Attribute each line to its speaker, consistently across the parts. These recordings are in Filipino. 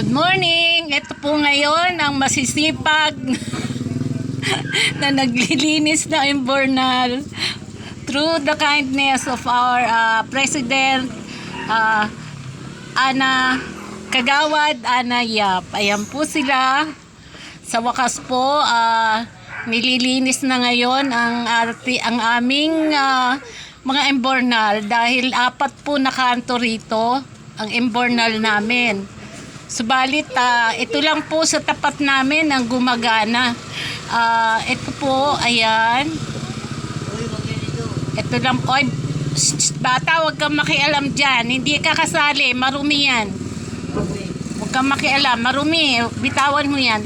Speaker 1: Good morning! Ito po ngayon ang masisipag na naglilinis na Imbornal through the kindness of our President Ana Kagawad Ana Yap. Ayan po sila. Sa wakas po, nililinis na ngayon ang aming mga Imbornal dahil 4 po na kanto rito ang Imbornal namin. Subalit, ito lang po sa tapat namin ang gumagana. Ito po, ayan. Ito lang, oy, bata, huwag kang makialam dyan. Hindi ka kasali, marumi yan. Huwag kang makialam, marumi. Bitawan mo yan.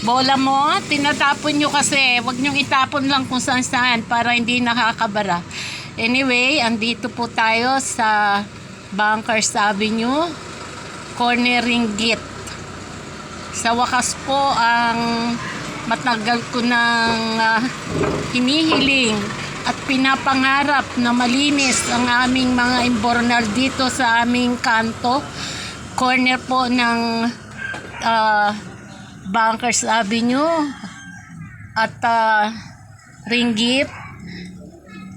Speaker 1: Bola mo, tinatapon nyo kasi. Huwag nyong itapon lang kung saan saan para hindi nakakabara. Anyway, andito po tayo sa Bankers Avenue, Corner Ringgit. Sa wakas po, ang matagal ko nang hinihiling at pinapangarap na malinis ang aming mga Imbornal dito sa aming kanto. Corner po ng Bankers Avenue at Ringgit.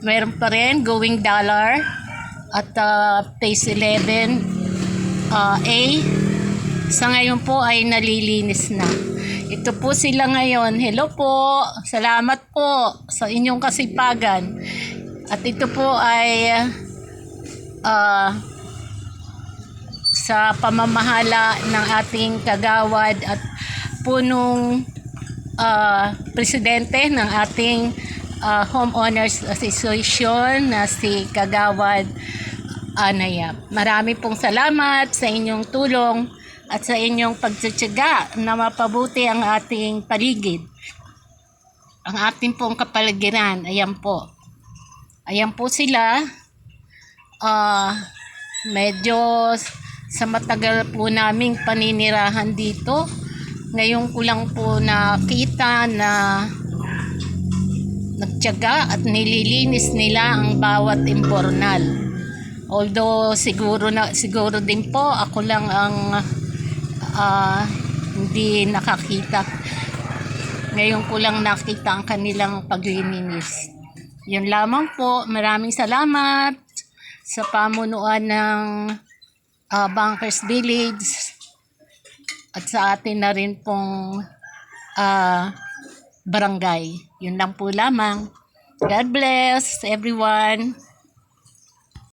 Speaker 1: Meron pa rin Going Dollar at Phase 11 A. Sa ngayon po ay nalilinis na. Ito po sila ngayon. Hello po. Salamat po sa inyong kasipagan. At ito po ay sa pamamahala ng ating kagawad at punong presidente ng ating Homeowners Association na si Kagawad Ana Yap. Marami pong salamat sa inyong tulong at sa inyong pagtitiyaga na mapabuti ang ating paligid. Ang ating pong kapaligiran. Ayan po. Ayan po sila. Medyo sa matagal po naming paninirahan dito. Ngayon ko lang po nakita na nagtiyaga at nililinis nila ang bawat Imbornal. Although siguro din po ako lang ang hindi nakakita. Ngayon ko lang nakita ang kanilang paglilinis. Yun lamang po. Maraming salamat sa pamunuan ng Bankers Village at sa atin na rin pong barangay. Yun lang po lamang. God bless everyone.